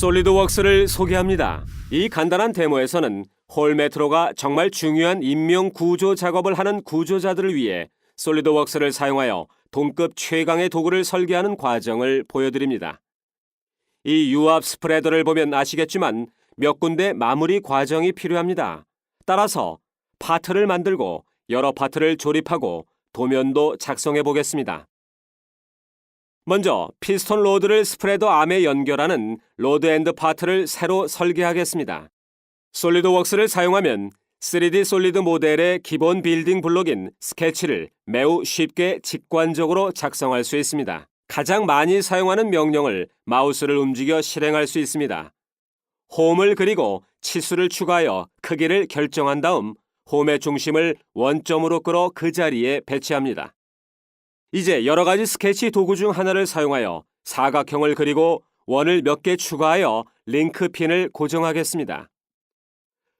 솔리드웍스를 소개합니다. 이 간단한 데모에서는 홀메트로가 정말 중요한 인명 구조 작업을 하는 구조자들을 위해 솔리드웍스를 사용하여 동급 최강의 도구를 설계하는 과정을 보여드립니다. 이 유압 스프레더를 보면 아시겠지만 몇 군데 마무리 과정이 필요합니다. 따라서 파트를 만들고 여러 파트를 조립하고 도면도 작성해 보겠습니다. 먼저 피스톤 로드를 스프레더 암에 연결하는 로드 엔드 파트를 새로 설계하겠습니다. 솔리드웍스를 사용하면 3D 솔리드 모델의 기본 빌딩 블록인 스케치를 매우 쉽게 직관적으로 작성할 수 있습니다. 가장 많이 사용하는 명령을 마우스를 움직여 실행할 수 있습니다. 홈을 그리고 치수를 추가하여 크기를 결정한 다음 홈의 중심을 원점으로 끌어 그 자리에 배치합니다. 이제 여러 가지 스케치 도구 중 하나를 사용하여 사각형을 그리고 원을 몇 개 추가하여 링크 핀을 고정하겠습니다.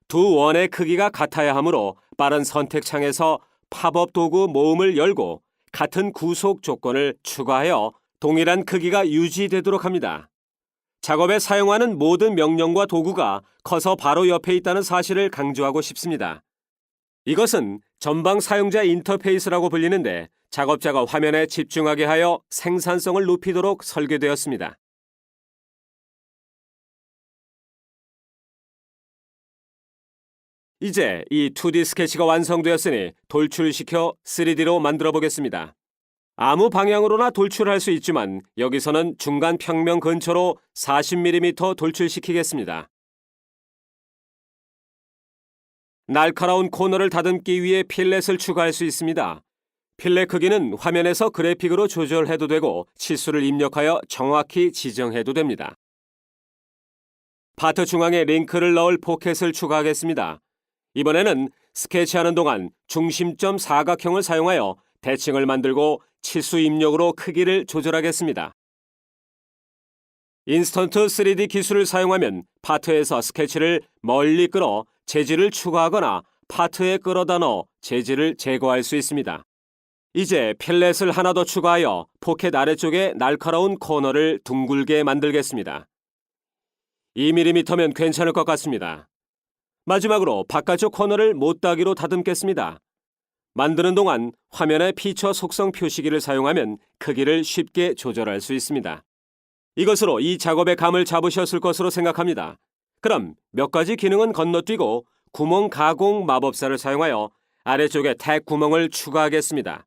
두 원의 크기가 같아야 하므로 빠른 선택창에서 팝업 도구 모음을 열고 같은 구속 조건을 추가하여 동일한 크기가 유지되도록 합니다. 작업에 사용하는 모든 명령과 도구가 커서 바로 옆에 있다는 사실을 강조하고 싶습니다. 이것은 전방 사용자 인터페이스라고 불리는데 작업자가 화면에 집중하게 하여 생산성을 높이도록 설계되었습니다. 이제 이 2D 스케치가 완성되었으니 돌출시켜 3D로 만들어 보겠습니다. 아무 방향으로나 돌출할 수 있지만 여기서는 중간 평면 근처로 40mm 돌출시키겠습니다. 날카로운 코너를 다듬기 위해 필렛을 추가할 수 있습니다. 필렛 크기는 화면에서 그래픽으로 조절해도 되고 치수를 입력하여 정확히 지정해도 됩니다. 파트 중앙에 링크를 넣을 포켓을 추가하겠습니다. 이번에는 스케치하는 동안 중심점 사각형을 사용하여 대칭을 만들고 치수 입력으로 크기를 조절하겠습니다. 인스턴트 3D 기술을 사용하면 파트에서 스케치를 멀리 끌어 재질을 추가하거나 파트에 끌어다 넣어 재질을 제거할 수 있습니다. 이제 필렛을 하나 더 추가하여 포켓 아래쪽에 날카로운 코너를 둥글게 만들겠습니다. 2mm면 괜찮을 것 같습니다. 마지막으로 바깥쪽 코너를 못따기로 다듬겠습니다. 만드는 동안 화면의 피처 속성 표시기를 사용하면 크기를 쉽게 조절할 수 있습니다. 이것으로 이 작업의 감을 잡으셨을 것으로 생각합니다. 그럼 몇 가지 기능은 건너뛰고 구멍 가공 마법사를 사용하여 아래쪽에 택 구멍을 추가하겠습니다.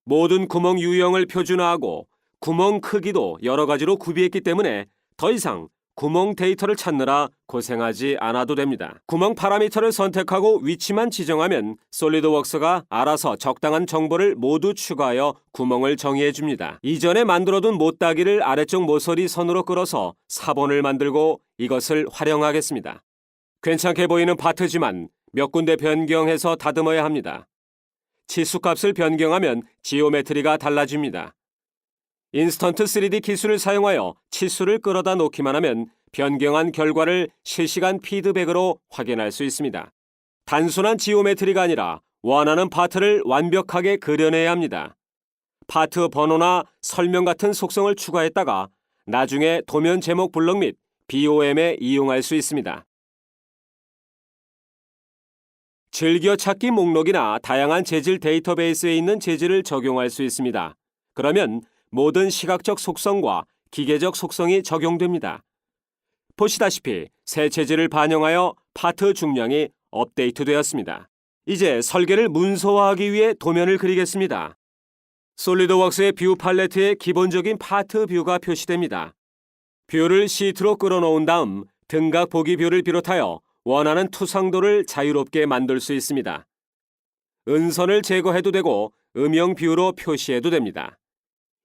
모든 구멍 유형을 표준화하고 구멍 크기도 여러 가지로 구비했기 때문에 더 이상 구멍 데이터를 찾느라 고생하지 않아도 됩니다. 구멍 파라미터를 선택하고 위치만 지정하면 솔리드웍스가 알아서 적당한 정보를 모두 추가하여 구멍을 정의해 줍니다. 이전에 만들어둔 못따기를 아래쪽 모서리 선으로 끌어서 사본을 만들고 이것을 활용하겠습니다. 괜찮게 보이는 파트지만 몇 군데 변경해서 다듬어야 합니다. 치수값을 변경하면 지오메트리가 달라집니다. 인스턴트 3D 기술을 사용하여 치수를 끌어다 놓기만 하면 변경한 결과를 실시간 피드백으로 확인할 수 있습니다. 단순한 지오메트리가 아니라 원하는 파트를 완벽하게 그려내야 합니다. 파트 번호나 설명 같은 속성을 추가했다가 나중에 도면 제목 블록 및 BOM에 이용할 수 있습니다. 즐겨찾기 목록이나 다양한 재질 데이터베이스에 있는 재질을 적용할 수 있습니다. 그러면 모든 시각적 속성과 기계적 속성이 적용됩니다. 보시다시피 새 재질을 반영하여 파트 중량이 업데이트되었습니다. 이제 설계를 문서화하기 위해 도면을 그리겠습니다. 솔리드웍스의 뷰 팔레트에 기본적인 파트 뷰가 표시됩니다. 뷰를 시트로 끌어놓은 다음 등각 보기 뷰를 비롯하여 원하는 투상도를 자유롭게 만들 수 있습니다. 은선을 제거해도 되고 음영 뷰로 표시해도 됩니다.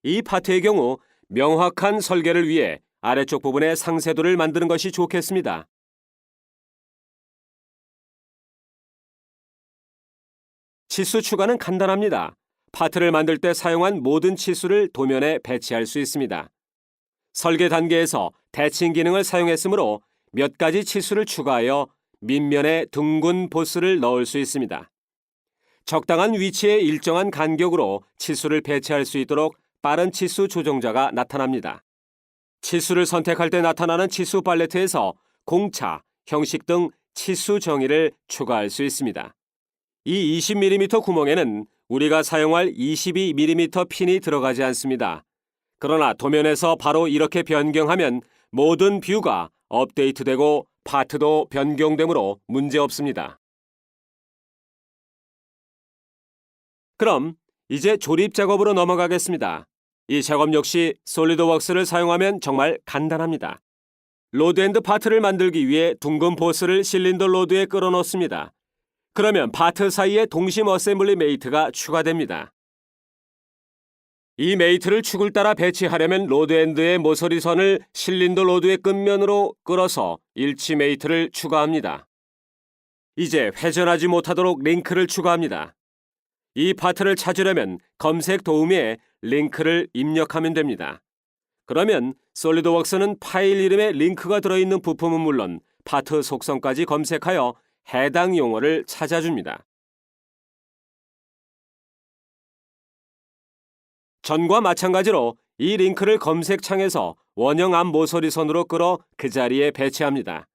이 파트의 경우 명확한 설계를 위해 아래쪽 부분에 상세도를 만드는 것이 좋겠습니다. 치수 추가는 간단합니다. 파트를 만들 때 사용한 모든 치수를 도면에 배치할 수 있습니다. 설계 단계에서 대칭 기능을 사용했으므로 몇 가지 치수를 추가하여 밑면에 둥근 보스를 넣을 수 있습니다. 적당한 위치에 일정한 간격으로 치수를 배치할 수 있도록 빠른 치수 조정자가 나타납니다. 치수를 선택할 때 나타나는 치수 팔레트에서 공차, 형식 등 치수 정의를 추가할 수 있습니다. 이 20mm 구멍에는 우리가 사용할 22mm 핀이 들어가지 않습니다. 그러나 도면에서 바로 이렇게 변경하면 모든 뷰가 업데이트되고 파트도 변경되므로 문제없습니다. 그럼 이제 조립 작업으로 넘어가겠습니다. 이 작업 역시 솔리드웍스를 사용하면 정말 간단합니다. 로드 앤드 파트를 만들기 위해 둥근 보스를 실린더 로드에 끌어 넣습니다. 그러면 파트 사이에 동심 어셈블리 메이트가 추가됩니다. 이 메이트를 축을 따라 배치하려면 로드 앤드의 모서리 선을 실린더 로드의 끝면으로 끌어서 일치 메이트를 추가합니다. 이제 회전하지 못하도록 링크를 추가합니다. 이 파트를 찾으려면 검색 도우미에 링크를 입력하면 됩니다. 그러면 솔리드웍스는 파일 이름에 링크가 들어있는 부품은 물론 파트 속성까지 검색하여 해당 용어를 찾아줍니다. 전과 마찬가지로 이 링크를 검색창에서 원형 앞 모서리 선으로 끌어 그 자리에 배치합니다.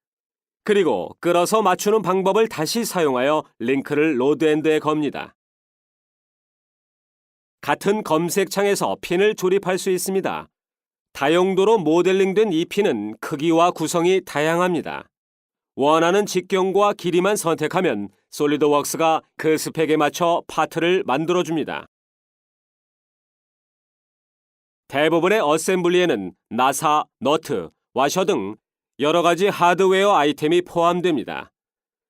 그리고 끌어서 맞추는 방법을 다시 사용하여 링크를 로드 엔드에 겁니다. 같은 검색창에서 핀을 조립할 수 있습니다. 다용도로 모델링된 이 핀은 크기와 구성이 다양합니다. 원하는 직경과 길이만 선택하면 솔리드웍스가 그 스펙에 맞춰 파트를 만들어줍니다. 대부분의 어셈블리에는 나사, 너트, 와셔 등 여러 가지 하드웨어 아이템이 포함됩니다.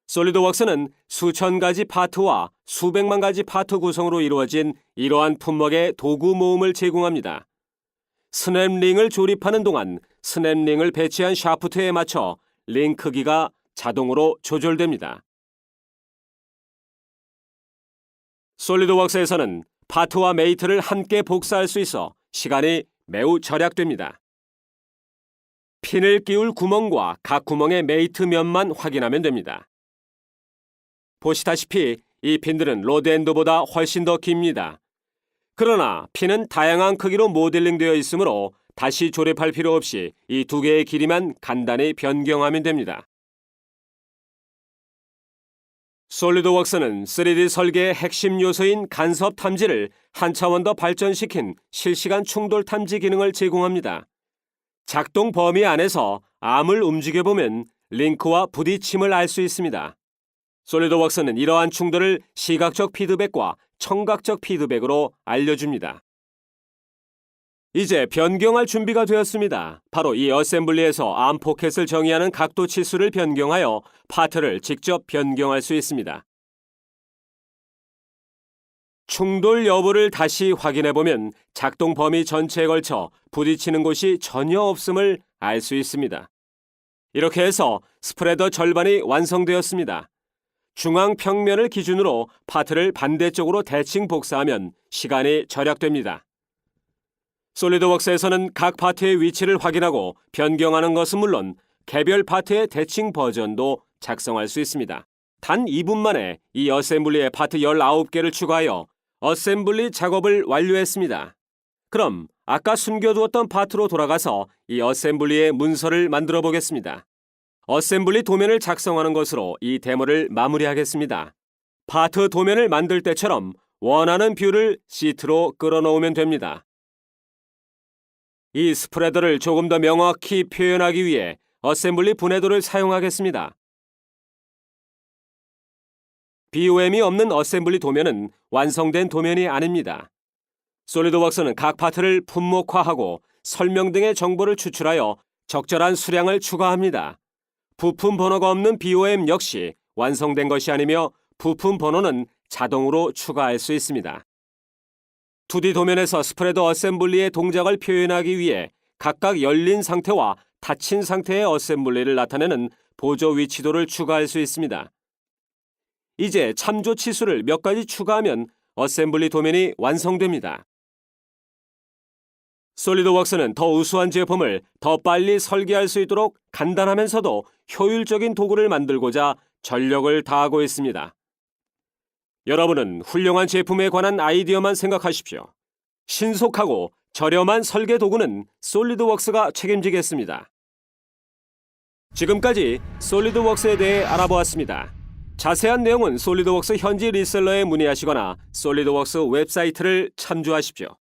솔리드웍스는 수천 가지 파트와 수백만 가지 파트 구성으로 이루어진 이러한 품목의 도구 모음을 제공합니다. 스냅링을 조립하는 동안 스냅링을 배치한 샤프트에 맞춰 링 크기가 자동으로 조절됩니다. 솔리드웍스에서는 파트와 메이트를 함께 복사할 수 있어 시간이 매우 절약됩니다. 핀을 끼울 구멍과 각 구멍의 메이트 면만 확인하면 됩니다. 보시다시피 이 핀들은 로드 엔드보다 훨씬 더 깁니다. 그러나 핀은 다양한 크기로 모델링되어 있으므로 다시 조립할 필요 없이 이 두 개의 길이만 간단히 변경하면 됩니다. 솔리드웍스는 3D 설계의 핵심 요소인 간섭 탐지를 한 차원 더 발전시킨 실시간 충돌 탐지 기능을 제공합니다. 작동 범위 안에서 암을 움직여보면 링크와 부딪힘을 알 수 있습니다. 솔리드웍스는 이러한 충돌을 시각적 피드백과 청각적 피드백으로 알려줍니다. 이제 변경할 준비가 되었습니다. 바로 이 어셈블리에서 암 포켓을 정의하는 각도 치수를 변경하여 파트를 직접 변경할 수 있습니다. 충돌 여부를 다시 확인해보면 작동 범위 전체에 걸쳐 부딪히는 곳이 전혀 없음을 알 수 있습니다. 이렇게 해서 스프레더 절반이 완성되었습니다. 중앙 평면을 기준으로 파트를 반대쪽으로 대칭 복사하면 시간이 절약됩니다. 솔리드웍스에서는 각 파트의 위치를 확인하고 변경하는 것은 물론 개별 파트의 대칭 버전도 작성할 수 있습니다. 단 2분 만에 이 어셈블리에 파트 19개를 추가하여 어셈블리 작업을 완료했습니다. 그럼 아까 숨겨두었던 파트로 돌아가서 이 어셈블리의 문서를 만들어 보겠습니다. 어셈블리 도면을 작성하는 것으로 이 데모를 마무리하겠습니다. 파트 도면을 만들 때처럼 원하는 뷰를 시트로 끌어넣으면 됩니다. 이 스프레더를 조금 더 명확히 표현하기 위해 어셈블리 분해도를 사용하겠습니다. BOM이 없는 어셈블리 도면은 완성된 도면이 아닙니다. 솔리드웍스는 각 파트를 품목화하고 설명 등의 정보를 추출하여 적절한 수량을 추가합니다. 부품 번호가 없는 BOM 역시 완성된 것이 아니며 부품 번호는 자동으로 추가할 수 있습니다. 2D 도면에서 스프레더 어셈블리의 동작을 표현하기 위해 각각 열린 상태와 닫힌 상태의 어셈블리를 나타내는 보조 위치도를 추가할 수 있습니다. 이제 참조 치수를 몇 가지 추가하면 어셈블리 도면이 완성됩니다. 솔리드웍스는 더 우수한 제품을 더 빨리 설계할 수 있도록 간단하면서도 효율적인 도구를 만들고자 전력을 다하고 있습니다. 여러분은 훌륭한 제품에 관한 아이디어만 생각하십시오. 신속하고 저렴한 설계 도구는 솔리드웍스가 책임지겠습니다. 지금까지 솔리드웍스에 대해 알아보았습니다. 자세한 내용은 솔리드웍스 현지 리셀러에 문의하시거나 솔리드웍스 웹사이트를 참조하십시오.